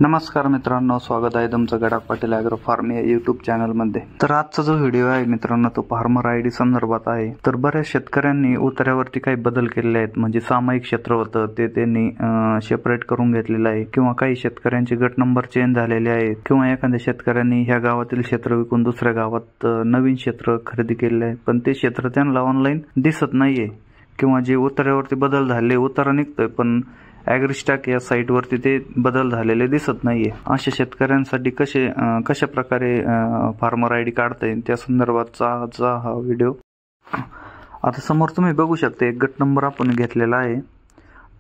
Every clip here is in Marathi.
नमस्कार मित्रांनो, स्वागत आहे तुमचं गडाख पाटील ॲग्रो फार्म या यूट्यूब चॅनलमध्ये। तर आजचा जो व्हिडिओ आहे मित्रांनो तो फार्मर आयडी संदर्भात आहे। तर बऱ्याच शेतकऱ्यांनी उतार्यावरती काही बदल केलेले आहेत, म्हणजे सामायिक क्षेत्र होतं ते त्यांनी सेपरेट करून घेतलेलं आहे, किंवा काही शेतकऱ्यांचे गट नंबर चेंज झालेले आहेत, किंवा एखाद्या शेतकऱ्यांनी ह्या गावातील क्षेत्र विकून दुसऱ्या गावात नवीन क्षेत्र खरेदी केलेले आहे, पण ते क्षेत्र त्यांना ऑनलाईन दिसत नाहीये, किंवा जे उतार्यावरती बदल झाले, उतारा निघतोय पण ॲग्रीस्टॅक या साईटवरती ते बदल झालेले दिसत नाहीये। अशा शेतकऱ्यांसाठी कशा प्रकारे फार्मर आयडी काढता येईल त्या संदर्भातचा हा व्हिडिओ। आता समोर तुम्ही बघू शकता एक गट नंबर आपण घेतलेला आहे।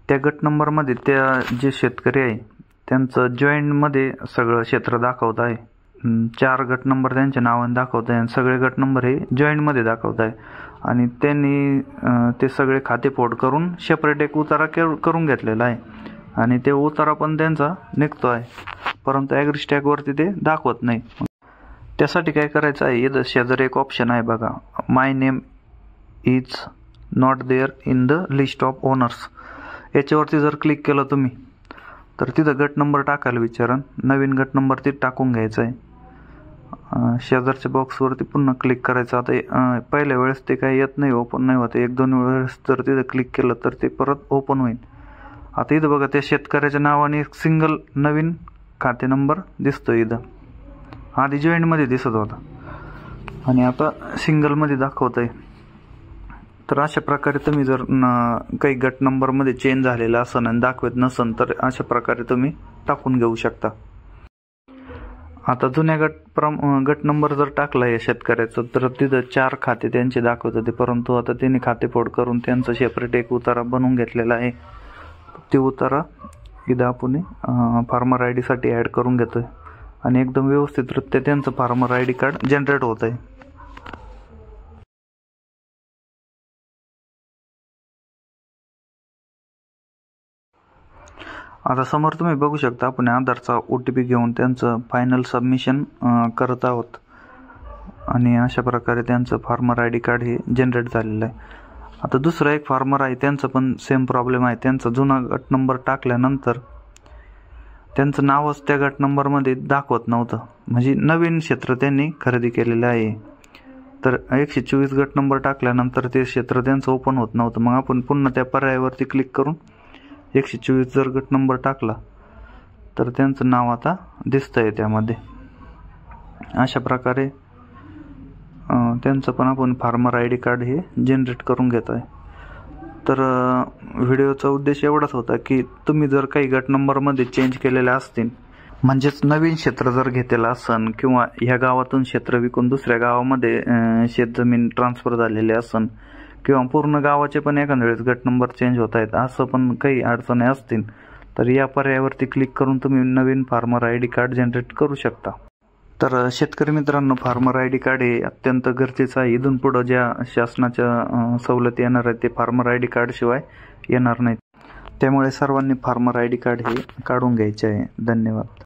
त्या गट नंबर मध्ये त्या जे शेतकरी आहे त्यांचं जॉईंट मध्ये सगळं क्षेत्र दाखवत आहे। 4 गट नंबर त्यांच्या नावाने दाखवत आहे आणि सगळे गट नंबर हे जॉईंट मध्ये दाखवत आहे, आणि त्यांनी ते सगळे खाते फोड करून सेपरेट एक उतारा करून घेतलेला आहे, आणि ते उतारा पण त्यांचा निघतो आहे, परंतु ॲग्रीस्टॅक वरती ते दाखवत नाही। त्यासाठी काय करायचं आहे, इथं शेजारी एक ऑप्शन आहे बघा, my name is not there in the list of owners. याच्यावरती जर क्लिक केलं तुम्ही तर तिथं गट नंबर टाकायला विचारण, नवीन गट नंबर तिथं टाकून घ्यायचा आहे। शेजारच्या बॉक्सवरती पुन्हा क्लिक करायचं। आता पहिल्या वेळेस ते काही येत नाही, ओपन नाही होत, 1-2 वेळेस जर तिथं क्लिक केलं तर ते परत ओपन होईल। आता इथं बघा त्या शेतकऱ्याच्या नावाने एक सिंगल नवीन खाते नंबर दिसतोय, इथं आधी जॉईंट मध्ये दिसत होता आणि आता सिंगल मध्ये दाखवत आहे। तर अशा प्रकारे तुम्ही जर काही गट नंबर मध्ये चेंज झालेला असन आणि दाखवत नसन तर अशा प्रकारे तुम्ही टाकून घेऊ शकता। आता जुन्या गट नंबर जर टाकला या शेतकऱ्याचा तर तिथं 4 खाते त्यांचे दाखवत होते, परंतु आता त्यांनी खाते फोड करून त्यांचं सेपरेट एक उतारा बनवून घेतलेला आहे। ते उतारा इथं आपण फार्मर आयडी साठी ऍड करून घेतोय आणि एकदम व्यवस्थितरित्या त्यांचं फार्मर आयडी कार्ड जनरेट होत आहे। आता समोर तुम्ही बघू शकता आपण आधारचा OTP घेऊन त्यांचं फायनल सबमिशन करत आहोत, आणि अशा प्रकारे त्यांचं फार्मर आयडी कार्ड हे जनरेट झालेलं आहे। आता दुसरा एक फार्मर आहे, त्यांचं पण सेम प्रॉब्लेम आहे। त्यांचा जुना गट नंबर टाकल्यानंतर त्यांचं नावच त्या गट नंबर मध्ये दाखवत नव्हतं, म्हणजे नवीन क्षेत्र त्यांनी खरेदी केलेलं आहे। तर 124 गट नंबर टाकल्यानंतर ते क्षेत्र त्यांचं ओपन होत नव्हतं। मग आपण पुन्हा त्या पर्यायावरती क्लिक करून 124 जर गट नंबर टाकला तर त्यांचं नाव आता दिसतंय त्यामध्ये। अशा प्रकारे त्यांचं पण आपण फार्मर आयडी कार्ड हे जनरेट करून घेतोय। तर व्हिडिओचा उद्देश एवढाच होता की तुम्ही जर काही गट नंबर मध्ये चेंज केलेले असतील, म्हणजेच नवीन क्षेत्र जर घेतलेलं असन, किंवा ह्या गावातून क्षेत्र विकून दुसऱ्या गावामध्ये शेतजमीन ट्रान्सफर झालेली असन, किंवा पूर्ण गावाचे पण एखाद्या वेळेस गट नंबर चेंज होत आहेत, असं पण काही अडचणी असतील तर या पर्यायावरती क्लिक करून तुम्ही नवीन फार्मर आयडी कार्ड जनरेट करू शकता। तर शेतकरी मित्रांनो, फार्मर आयडी कार्ड हे अत्यंत गरजेचं आहे। इथून पुढे ज्या शासनाच्या सवलती येणार आहेत ते फार्मर आयडी कार्ड शिवाय येणार नाहीत, त्यामुळे सर्वांनी फार्मर आयडी कार्ड हे काढून घ्यायचे आहे। धन्यवाद।